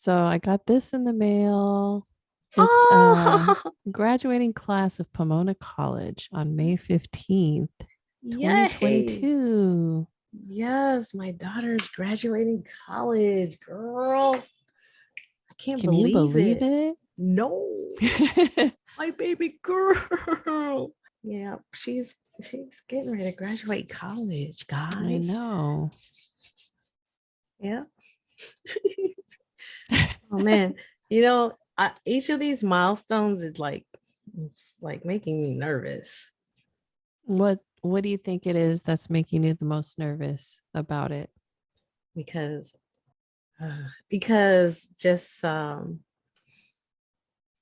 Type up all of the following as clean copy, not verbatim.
So I got this in the mail. It's Oh, graduating class of Pomona College on May 15th, yay. 2022. Yes, my daughter's graduating college, girl. I can't Can you believe believe it. it? No, my baby girl. Yeah, she's getting ready to graduate college, I guys. know. Yeah. Oh man, each of these milestones is like it's like making me nervous What do you think it is that's making you the most nervous about it? because because just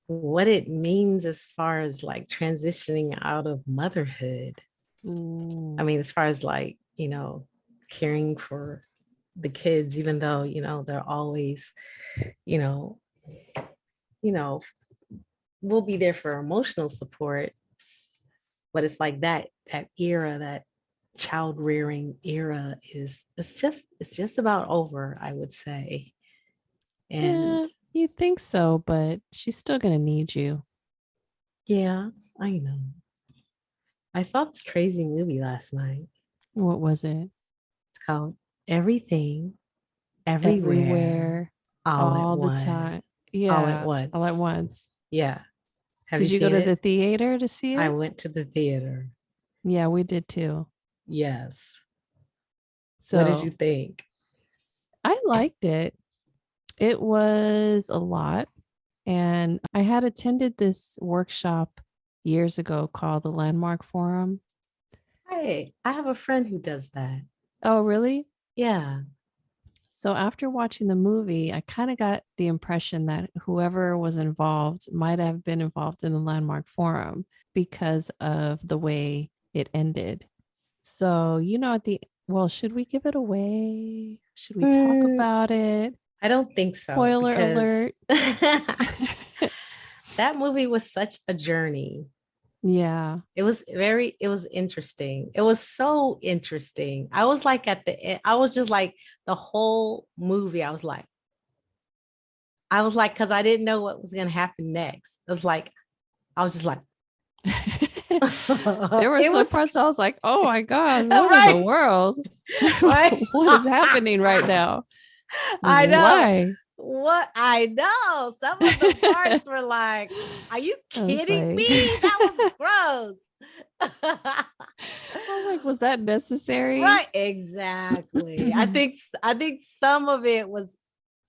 what it means as far as like transitioning out of motherhood. I Mm, mean, as far as like, caring for the kids, even though, they're always, you know, you know, we'll be there for emotional support, but it's like that era, that child rearing era it's just about over, I would say. And yeah, you think so, but she's still gonna need you. yeah, I know. I saw this crazy movie last night. What was it? It's called Everything, Everywhere, Everywhere, All at all the Once. time. All at Yeah, all at once. once. Yeah. Have you Did you go seen to the it? theater to see I it? went to the theater. Yeah, we did too. Yes. What did you So think? I liked it. It was a lot. And I had attended this workshop years ago called the Landmark Forum. Hey, I have a friend who does that. Oh, really? Yeah. So after watching the movie, I kind of got the impression that whoever was involved might have been involved in the Landmark Forum because of the way it ended. So, should we give it away? Should we talk Mm, about it? I don't think so Spoiler because alert. that movie was such a journey. Yeah. It was interesting. It was so interesting. I was like at the end, I was just like the whole movie. I was like, because I didn't know what was going to happen next. I was just like, There were it some was parts I was like, oh my gosh, what in the right, world? right. What is happening right now? I know Why? what I know. Some of the parts were like, are you I was kidding like, me? That was gross. I was like, was that necessary? Right, exactly. I think some of it was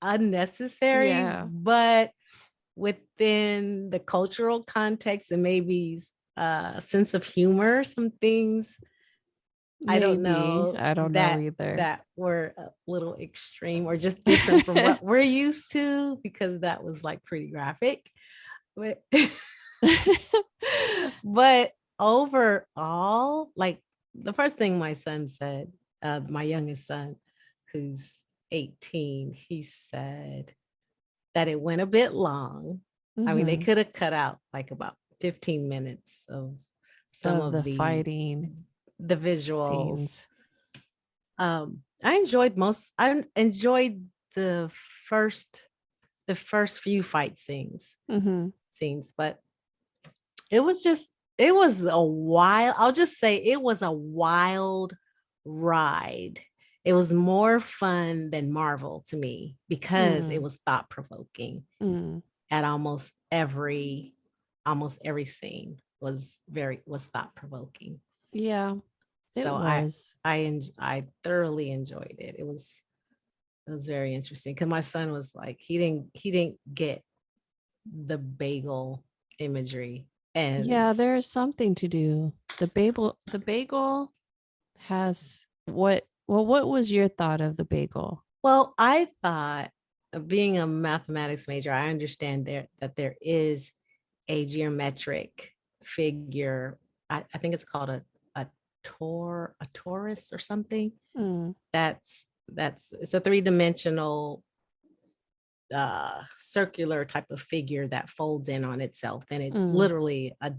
unnecessary, Yeah, but within the cultural context and maybe sense of humor, some things I don't maybe. know I don't know that either. that were a little extreme or just different from what we're used to because that was like pretty graphic. But but overall, like the first thing my son said, my youngest son, who's 18, he said that it went a bit long. I mean, they Mhm. could have cut out like about 15 minutes of some Of of the fighting the visuals. scenes. I enjoyed the first the first few fight Mhm. scenes, but it was a wild, I'll just say it was a wild ride. It was more fun than Marvel to me because it Mm. was thought provoking Mm. at almost every scene was thought provoking. Yeah, it So was. I thoroughly enjoyed it. It was very interesting because my son was like he didn't get the bagel imagery. And Yeah, there's something to do. The bagel has what was your thought of the bagel? well, I thought, being a mathematics major, I understand there is a geometric figure. I think it's called a a torus or something. Mm, That's it's a three-dimensional circular type of figure that folds in on itself, and it's mm, literally a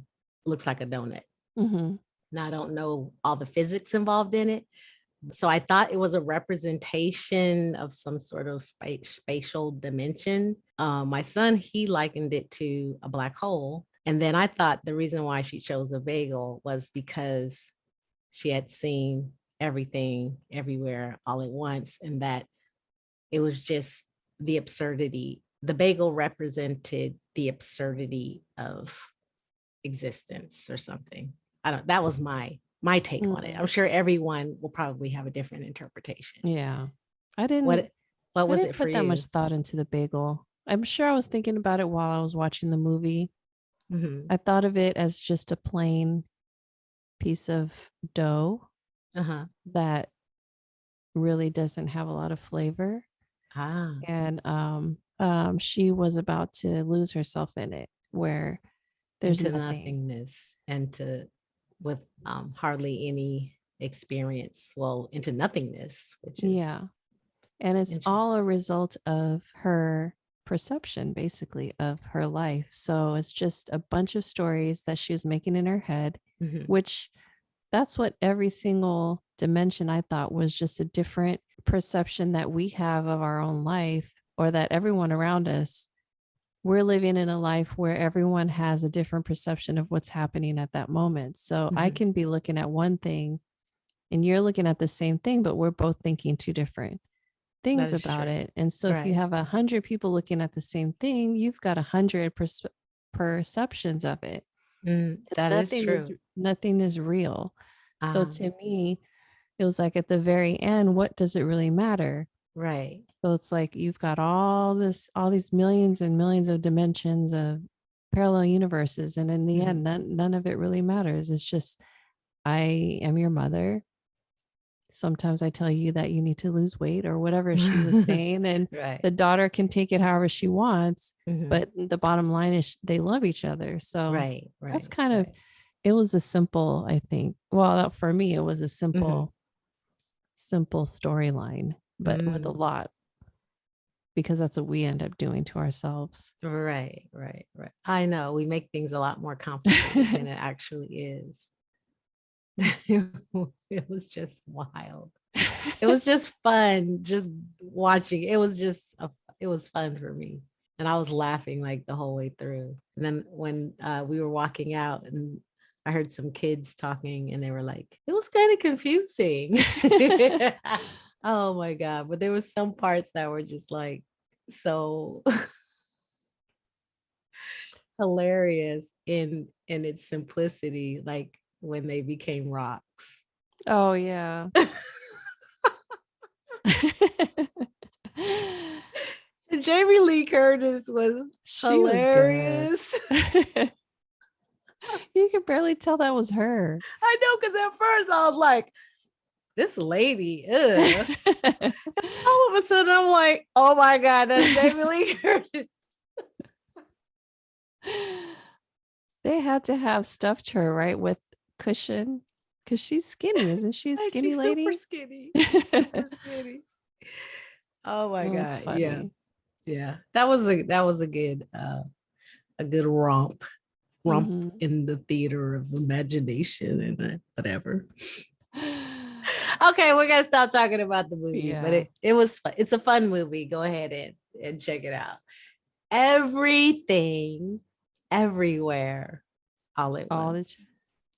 looks like a donut. mm-hmm. Now I don't know all the physics involved in it, So I thought it was a representation of some sort of spatial dimension. My son, he likened it to a black hole. And then I thought the reason why she chose a bagel was because she had seen everything everywhere all at once, and that it was just the absurdity. The bagel represented the absurdity of existence or something. I don't, that was my take on it. I'm sure everyone will probably have a different interpretation. Yeah. I didn't What I was didn't it for put that much you? thought into the bagel. I'm sure I was thinking about it while I was watching the movie. Mm-hmm. I thought of it as just a plain piece of dough Uh-huh. that really doesn't have a lot of flavor. Ah, And she was about to lose herself in it where there's into nothing. nothingness and to with hardly any experience. Well, into nothingness, which is Yeah. And it's interesting. all a result of her perception, basically, of her life. So it's just a bunch of stories that she was making in her head, Mm-hmm. which that's what every single dimension I thought was just a different perception that we have of our own life or that everyone around us. We're living in a life where everyone has a different perception of what's happening at that moment. So I Mm-hmm. can be looking at one thing and you're looking at the same thing, but we're both thinking two different That things is about true. it. And so if you Right. have 100 people looking at the same thing, you've got 100 perceptions of it. That is true. Nothing is real. So Uh-huh. to me, it was like at the very end, what does it really matter? Right. So it's like you've got all these millions and millions of dimensions of parallel universes. And in the Mm-hmm. end, none of it really matters. It's just, I am your mother. Sometimes I tell you that you need to lose weight or whatever she was saying. And Right. the daughter can take it however she wants. Mm-hmm. But the bottom line is they love each other. So Right. that's Right. kind of, Right. it was a simple, I think. Well, for me, it was a Mm-hmm. simple storyline, but with a Mm. lot because that's what we end up doing to ourselves. Right. Right. Right. I know we make things a lot more complicated than it actually is. It was just wild. It was just fun just watching. It was fun for me. And I was laughing like the whole way through. And then when we were walking out and I heard some kids talking and they were like, it was kind of confusing. Oh my God. But there was some parts that were just like so hilarious in its simplicity, like when they became rocks. Oh, yeah. Jamie Lee Curtis was She was good. hilarious. You could barely tell that was her. I know, because at first I was like, this lady, ugh. All of a sudden I'm like, oh my God, that's Jamie Lee Curtis. They had to have stuffed her, right, with cushion because she's skinny. Isn't she a And skinny she's super lady? skinny, super It skinny. Oh my was God. Yeah. funny. Yeah. That was a good romp Mhm. in the theater of imagination and whatever. Okay, we're gonna stop talking about the movie, but Yeah. it was fun. It's a fun movie. Go ahead and check it out. Everything, everywhere, all at All the once. t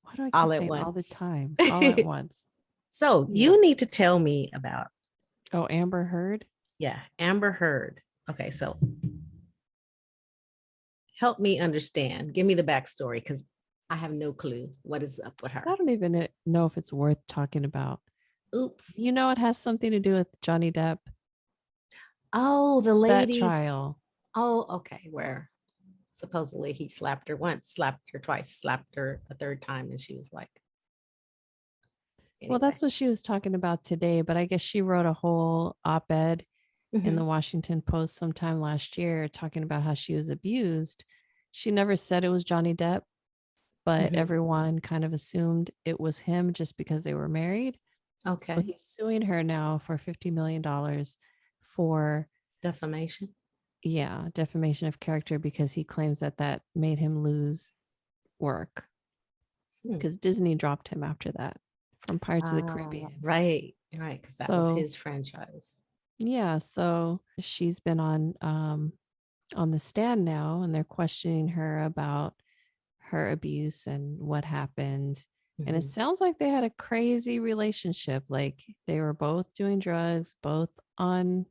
Why do I keep All at saying all the once. time? All at once. So Yeah. you need to tell me about, Oh, Amber Heard? yeah, Amber Heard. Okay, so help me understand. Give me the backstory because I have no clue what is up with I her. don't even know if it's worth talking about. Oops. You know, it has something to do with Johnny Depp, Oh, the that lady. trial. Oh, okay. Where supposedly he slapped her once, slapped her twice, slapped her a third time, and she was like, Well, anyway. that's what she was talking about today, but I guess she wrote a whole op-ed in the Mm-hmm, Washington Post sometime last year talking about how she was abused. She never said it was Johnny Depp, but mm-hmm. everyone kind of assumed it was him just because they were married. So Okay. he's suing her now for $50 million for, Defamation. yeah, defamation of character because he claims that that made him lose work Hmm. because Disney dropped him after that from Pirates of the Caribbean. Right, right, because that was So his franchise. yeah, so she's been on the stand now, and they're questioning her about her abuse and what happened. And it Mhm, sounds like they had a crazy relationship. Like they were both doing drugs, both on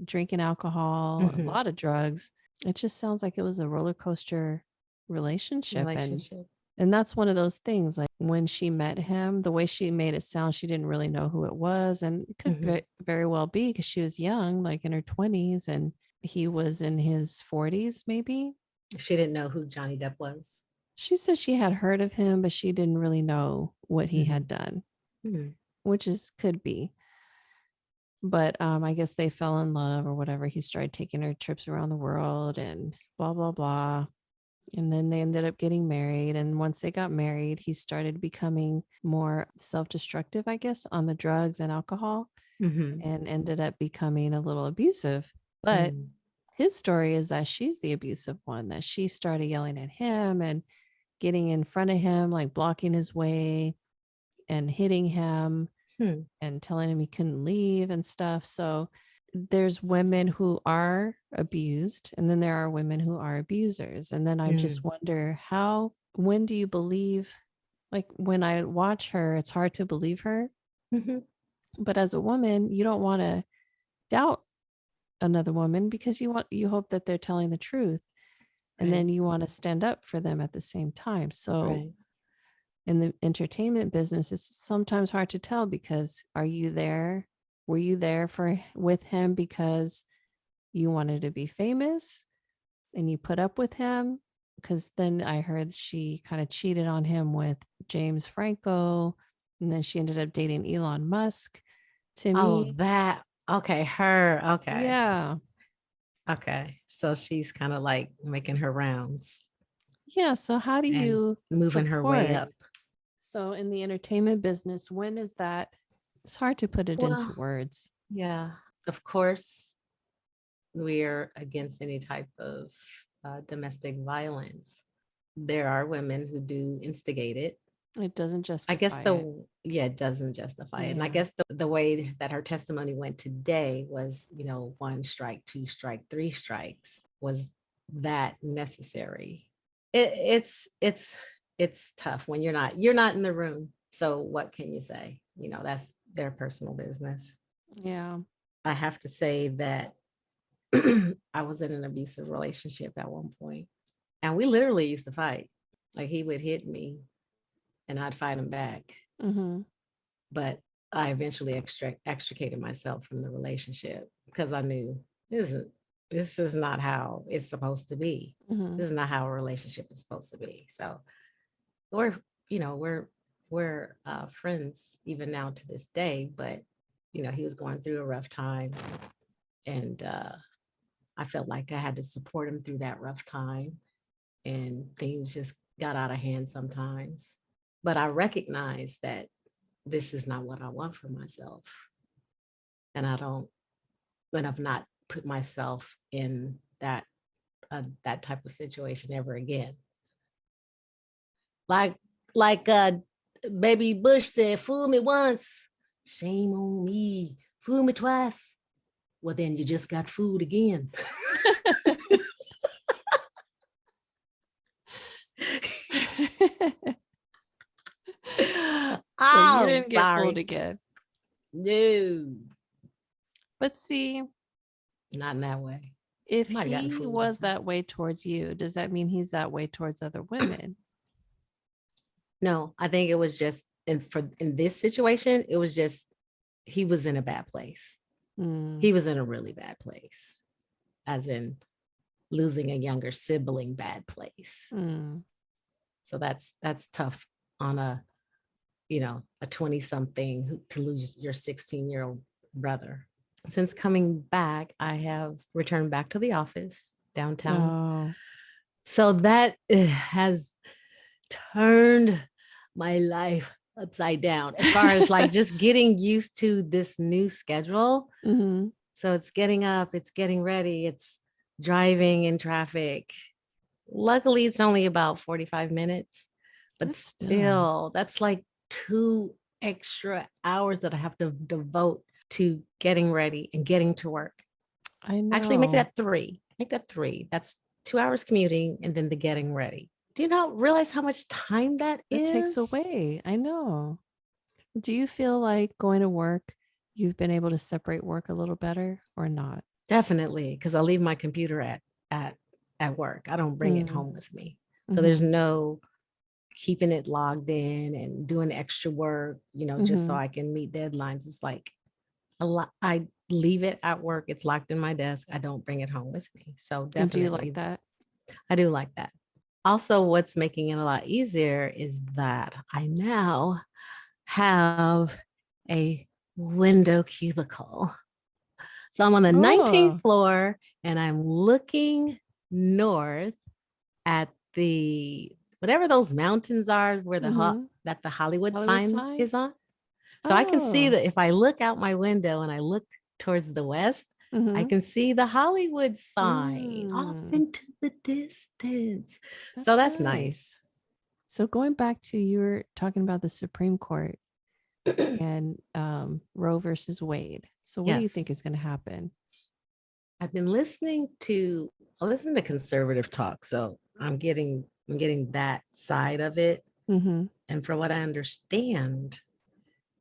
drinking alcohol, a mhm. lot of drugs. It just sounds like it was a roller coaster relationship. Relationship. And that's one of those things, like when she met him, the way she made it sound, she didn't really know who it was. And it could Mhm. very well be because she was young, like in her 20s, and he was in his 40s, maybe. She didn't know who Johnny Depp was. She said she had heard of him, but she didn't really know what he had Mhm, done, mhm, which is could be. But I guess they fell in love or whatever. He started taking her trips around the world and blah blah blah. And then they ended up getting married. And once they got married, he started becoming more self-destructive, I guess, on the drugs and alcohol, mhm, and ended up becoming a little abusive. But mhm. his story is that she's the abusive one, that she started yelling at him and getting in front of him, like blocking his way and hitting him Hmm, and telling him he couldn't leave and stuff. So there's women who are abused, and then there are women who are abusers. And then I just mm, wonder when do you believe? Like when I watch her, it's hard to believe her. mhm. But as a woman, you don't want to doubt another woman because you hope that they're telling the truth. And Right, then you want to stand up for them at the same time. So right. in the entertainment business, it's sometimes hard to tell because are you there? Were you there for with him because you wanted to be famous and you put up with him? Because then I heard she kind of cheated on him with James Franco, and then she ended up dating Elon Musk. To Oh, me, that. Okay, her. Okay, yeah. okay. So she's kind of like making her rounds Yeah. So how do and you moving her way support? up. So in the entertainment business, when is that? It's hard to put it into Well, words. yeah, of course, we're against any type of domestic violence. There are women who do instigate it. It doesn't I guess justify it. yeah, it doesn't justify it. And I Yeah. guess the way that her testimony went today was, one strike, two strike, three strikes. Was that necessary? It's tough when you're not in the room. So what can you say? That's their personal business. Yeah. I have to say that I was in an abusive relationship at one point, and we literally used to fight. Like he would hit me and I'd fight him back. Mhm. But I eventually extricated myself from the relationship because I knew this is not how it's supposed to be. Mhm. This is not how a relationship is supposed to be. So we're we're friends even now to this day. But he was going through a rough time, and I felt like I had to support him through that rough time, and things just got out of hand sometimes. But I recognize that this is not what I want for myself. And I don't, and I've not put myself in that type of situation ever again. Like like baby Bush said, fool me once, shame on me. Fool me twice. Well, then you just got fooled again. So you Oh, didn't get fooled sorry. again. No, But see, not in that way. if Might have gotten he fooled was before. that way towards you, does that mean he's that way towards other women? No, I think it was just in this situation, it was just he was in a bad place. Mm, He was in a really bad place, as in losing a younger sibling bad place. mm, So that's tough on a 20 something to lose your 16-year-old brother. Since coming back, I have returned back to the office downtown. oh, So that has turned my life upside down as far as like just getting used to this new schedule. mhm. So it's getting up, it's getting ready, it's driving in traffic. Luckily, it's only about 45 minutes, but That's still still, that's like two. extra hours that I have to devote to getting ready and getting to work. I Actually, make know. that three. Make that three. That's 2 hours commuting and then the getting ready. Do you not realize how much time that That takes is? away. I know. Do you feel like going to work, you've been able to separate work a little better or not? Definitely, because I leave my computer at at work. I don't bring it Mm. home with me. So there's Mm-hmm. no keeping it logged in and doing extra work, just so Mm-hmm. I can meet deadlines. It's like a lot. I leave it at work. It's locked in my desk. I don't bring it home with me. So And do you like definitely, that? I do like that. Also, what's making it a lot easier is that I now have a window cubicle. So I'm on the 19th Oh. floor and I'm looking north at the whatever those mountains are where Mm-hmm. that the Hollywood Hollywood sign sign? is on. So I can see Oh. that if I look out my window and I look towards the west, I Mm-hmm. can see the Hollywood sign off Mm. into the distance. So That's that's nice. nice. So going back to you were talking about the Supreme Court and Roe versus Wade. So what do you Yes. think is going to happen? I've been I listen to conservative talk. So I'm getting that side of it. Mm-hmm. And for what I understand,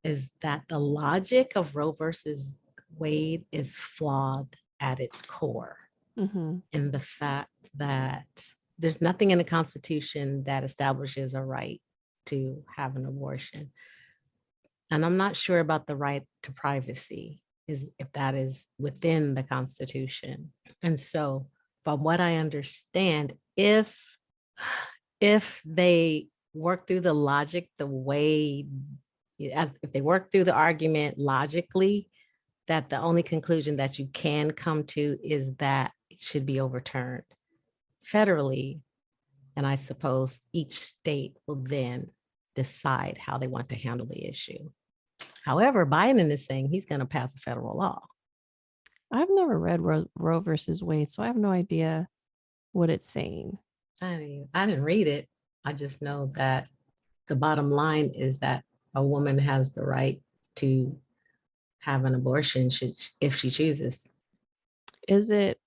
is that the logic of Roe versus Wade is flawed at its core Mm-hmm. in the fact that there's nothing in the Constitution that establishes a right to have an abortion. And I'm not sure about the right to privacy, is if that is within the Constitution. And so, from what I understand, if they work through the logic the way as if they work through the argument logically, that the only conclusion that you can come to is that it should be overturned federally. And I suppose each state will then decide how they want to handle the issue. However, Biden is saying he's going to pass a federal law. I've never read Roe versus Wade, so I have no idea what it's saying. I didn't read it. I just know that the bottom line is that a woman has the right to have an abortion if she chooses. Is it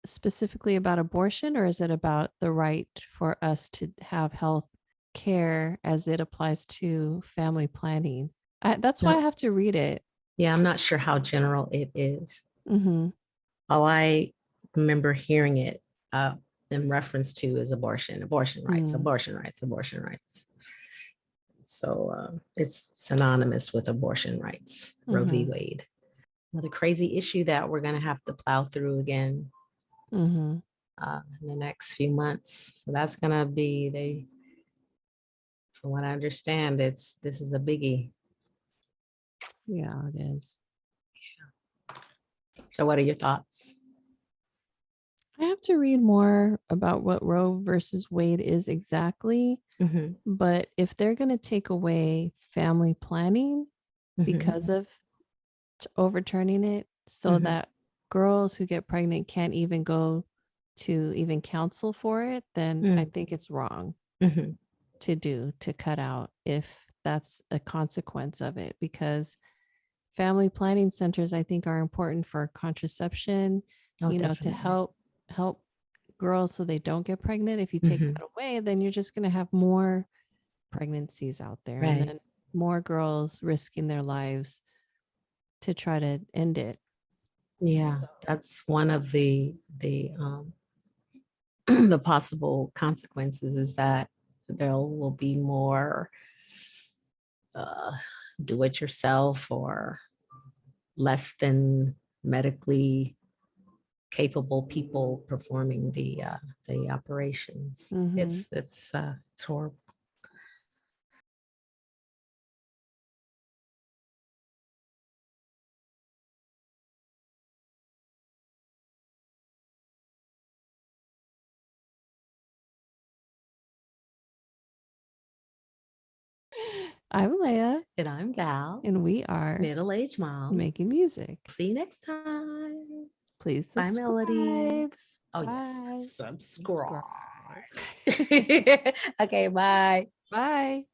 specifically about abortion or is it about the right for us to have health care as it applies to family planning? That's why I No, have to read it. yeah, I'm not sure how general it is. Mm-hmm. All I remember hearing it in reference to is abortion rights, Mm. abortion rights, abortion rights. So it's synonymous with abortion rights, Roe v. Mm-hmm. Wade. Another crazy issue that we're going to have to plow through again Mm-hmm. in the next few months. So that's going to be from what I understand, this is a biggie. Yeah, it is. So what are your thoughts? I have to read more about what Roe versus Wade is exactly. Mm-hmm, But if they're going to take away family planning mm-hmm, because of overturning it so mm-hmm, that girls who get pregnant can't even go to even counsel for it, then I think it's wrong mm-hmm. to cut out if that's a consequence of it because family planning centers I think are important for contraception, Oh, to definitely. help girls so they don't get pregnant. If you take Mm-hmm. that away, then you're just going to have more pregnancies out there and Right. then more girls risking their lives to try to end it. Yeah, So, that's one of the possible consequences is that there will be more uh, do it yourself or less than medically capable people performing the operations. mhm. It's horrible. I'm Leia, And I'm Val, and we are middle-aged mom. making music. See you next time. Please Bye, subscribe. melodies. Oh yes, Bye. subscribe. Subscribe. Okay, bye. Bye.